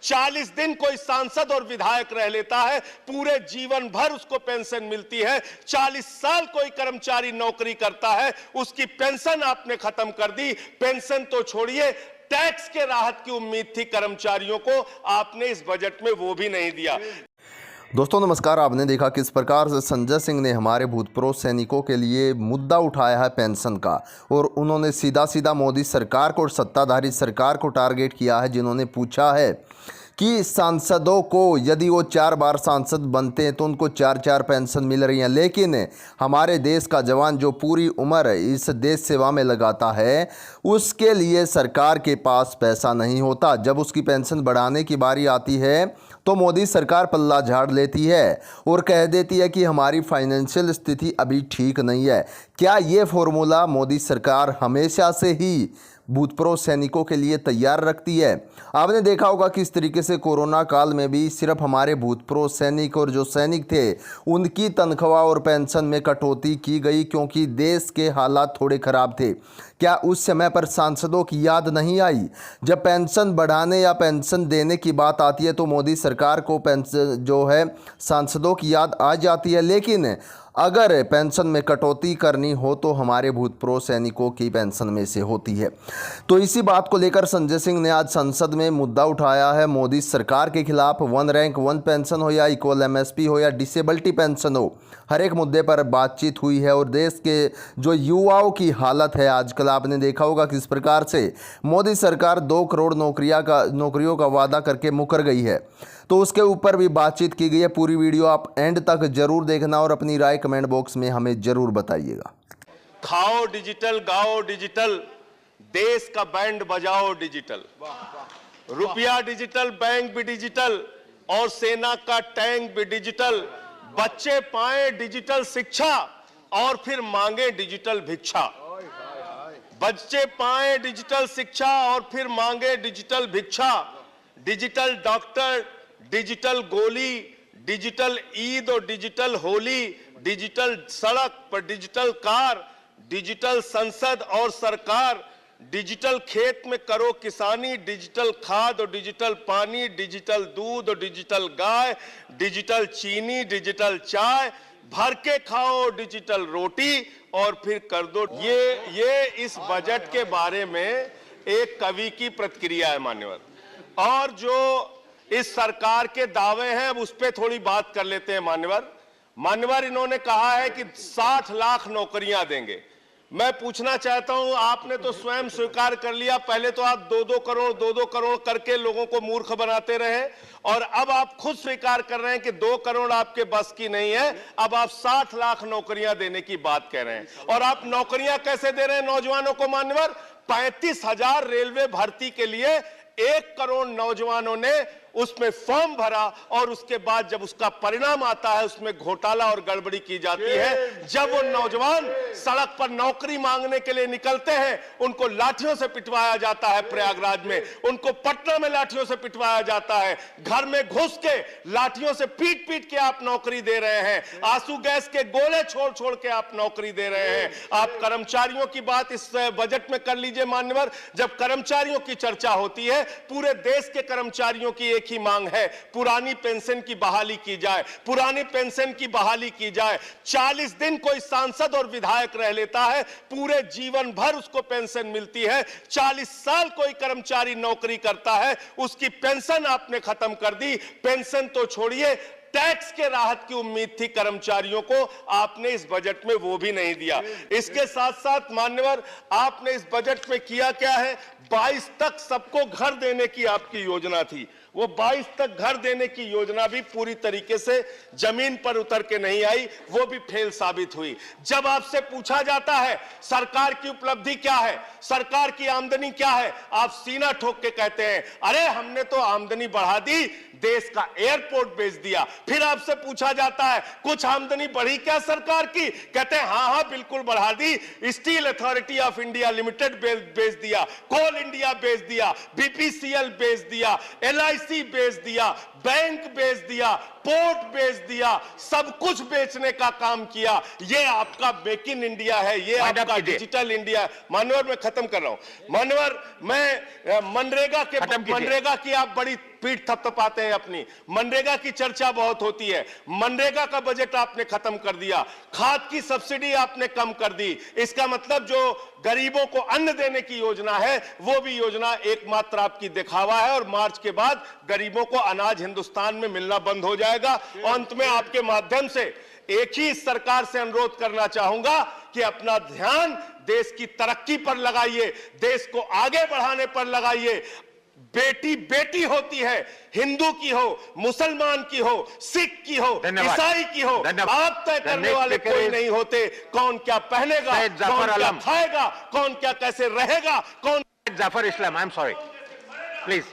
40 दिन कोई सांसद और विधायक रह लेता है, पूरे जीवन भर उसको पेंशन मिलती है। 40 साल कोई कर्मचारी नौकरी करता है, उसकी पेंशन आपने खत्म कर दी। पेंशन तो छोड़िए, टैक्स के राहत की उम्मीद थी कर्मचारियों को, आपने इस बजट में वो भी नहीं दिया। दोस्तों नमस्कार। आपने देखा किस प्रकार से संजय सिंह ने हमारे भूतपूर्व सैनिकों के लिए मुद्दा उठाया है पेंशन का, और उन्होंने सीधा सीधा मोदी सरकार को और सत्ताधारी सरकार को टारगेट किया है, जिन्होंने पूछा है कि सांसदों को यदि वो 4 बार सांसद बनते हैं तो उनको 4-4 पेंशन मिल रही हैं, लेकिन हमारे देश का जवान जो पूरी उम्र इस देश सेवा में लगाता है उसके लिए सरकार के पास पैसा नहीं होता। जब उसकी पेंशन बढ़ाने की बारी आती है तो मोदी सरकार पल्ला झाड़ लेती है और कह देती है कि हमारी फाइनेंशियल स्थिति अभी ठीक नहीं है। क्या ये फॉर्मूला मोदी सरकार हमेशा से ही भूतपूर्व सैनिकों के लिए तैयार रखती है? आपने देखा होगा कि इस तरीके से कोरोना काल में भी सिर्फ हमारे भूतपूर्व सैनिक और जो सैनिक थे उनकी तनख्वाह और पेंशन में कटौती की गई, क्योंकि देश के हालात थोड़े ख़राब थे। क्या उस समय पर सांसदों की याद नहीं आई? जब पेंशन बढ़ाने या पेंशन देने की बात आती है तो मोदी सरकार को पेंशन जो है सांसदों की याद आ जाती है, लेकिन अगर पेंशन में कटौती करनी हो तो हमारे भूतपूर्व सैनिकों की पेंशन में से होती है। तो इसी बात को लेकर संजय सिंह ने आज संसद में मुद्दा उठाया है मोदी सरकार के खिलाफ। 1 रैंक 1 पेंशन हो या इक्वल MSP हो या डिसेबिलिटी पेंशन हो, हर एक मुद्दे पर बातचीत हुई है। और देश के जो युवाओं की हालत है आजकल, आपने देखा होगा किस प्रकार से मोदी सरकार 2 करोड़ नौकरियों का वादा करके मुकर गई है, तो उसके ऊपर भी बातचीत की गई है। पूरी वीडियो आप एंड तक जरूर देखना और अपनी राय कमेंट बॉक्स में हमें जरूर बताइएगा। खाओ डिजिटल, गाओ डिजिटल, देश का बैंड बजाओ डिजिटल, रुपया डिजिटल, बैंक भी डिजिटल और सेना का टैंक भी डिजिटल। बच्चे पाए डिजिटल शिक्षा और फिर मांगे डिजिटल भिक्षा। बच्चे पाए डिजिटल शिक्षा और फिर मांगे डिजिटल भिक्षा। डिजिटल डॉक्टर, डिजिटल गोली, डिजिटल ईद और डिजिटल होली, डिजिटल सड़क पर डिजिटल कार, डिजिटल संसद और सरकार, डिजिटल खेत में करो किसानी, डिजिटल खाद और डिजिटल पानी, डिजिटल दूध और डिजिटल गाय, डिजिटल चीनी, डिजिटल चाय, भर के खाओ डिजिटल रोटी और फिर कर दो। ये इस बजट के बारे में एक कवि की प्रतिक्रिया है मान्यवर। और जो इस सरकार के दावे हैं अब उस पर थोड़ी बात कर लेते हैं मान्यवर। इन्होंने कहा है कि 60 लाख नौकरियां देंगे। मैं पूछना चाहता हूं, आपने तो स्वयं स्वीकार कर लिया, पहले तो आप 2-2 करोड़ करके लोगों को मूर्ख बनाते रहे, और अब आप खुद स्वीकार कर रहे हैं कि 2 करोड़ आपके बस की नहीं है। अब आप 60 लाख नौकरियां देने की बात कह रहे हैं। और आप नौकरियां कैसे दे रहे हैं नौजवानों को मान्यवर? 35,000 रेलवे भर्ती के लिए 1 करोड़ नौजवानों ने उसमें फॉर्म भरा, और उसके बाद जब उसका परिणाम आता है उसमें घोटाला और गड़बड़ी की जाती है। जब वो नौजवान सड़क पर नौकरी मांगने के लिए निकलते हैं उनको लाठियों से पिटवाया जाता है प्रयागराज में, उनको पटना में लाठियों से पिटवाया जाता है, घर में घुस के लाठियों से पीट पीट के आप नौकरी दे रहे हैं, आंसू गैस के गोले छोड़ छोड़ के आप नौकरी दे रहे हैं। आप कर्मचारियों की बात इस बजट में कर लीजिए मान्यवर। जब कर्मचारियों की चर्चा होती है, पूरे देश के कर्मचारियों की एक ही मांग है, पुरानी पेंशन की बहाली की जाए, पुरानी पेंशन की बहाली की जाए। 40 दिन कोई सांसद और विधायक रह लेता है, पूरे जीवन भर उसको पेंशन मिलती है। 40 साल कोई कर्मचारी नौकरी करता है, उसकी पेंशन आपने खत्म कर दी। पेंशन तो छोड़िए, टैक्स के राहत की उम्मीद थी कर्मचारियों को, आपने इस बजट में वो भी नहीं दिया। इसके साथ साथ मान्यवर, आपने इस बजट में किया क्या है? 22 तक सबको घर देने की आपकी योजना थी। वो 22 तक घर देने की योजना भी पूरी तरीके से जमीन पर उतर के नहीं आई, वो भी फेल साबित हुई। जब आपसे पूछा जाता है सरकार की उपलब्धि क्या है, सरकार की आमदनी क्या है, आप सीना ठोक के कहते हैं अरे हमने तो आमदनी बढ़ा दी, देश का एयरपोर्ट बेच दिया। फिर आपसे पूछा जाता है कुछ आमदनी बढ़ी क्या सरकार की, कहते हैं हाँ हाँ बिल्कुल बढ़ा दी, Steel Authority of India Limited बेच दिया, कोल इंडिया बेच दिया, BPCL बेच दिया, LIC बेच दिया, बैंक बेच दिया, पोर्ट बेच दिया, सब कुछ बेचने का काम किया। ये आपका मेक इन इंडिया है, ये आपका डिजिटल इंडिया। मानवर मैं खत्म कर रहा हूं। मानवर मैं मनरेगा की आप बड़ी पीठ थपथपाते हैं अपनी। मनरेगा की चर्चा बहुत होती है, मनरेगा का बजट आपने खत्म कर दिया, खाद की सब्सिडी आपने कम कर दी। इसका मतलब जो गरीबों को अन्न देने की योजना है वो भी योजना एकमात्र आपकी दिखावा है, और मार्च के बाद गरीबों को अनाज हिंदुस्तान में मिलना बंद हो जाएगा। अंत में आपके माध्यम से एक ही इस सरकार से अनुरोध करना चाहूंगा कि अपना ध्यान देश की तरक्की पर लगाइए, देश को आगे बढ़ाने पर लगाइए। बेटी बेटी होती है, हिंदू की हो, मुसलमान की हो, सिख की हो, ईसाई की हो, बात तय करने वाले कोई नहीं होते। कौन क्या पहनेगा, कौन क्या खाएगा, कौन क्या कैसे रहेगा, कौन Zafar Islam, I'm sorry. Please.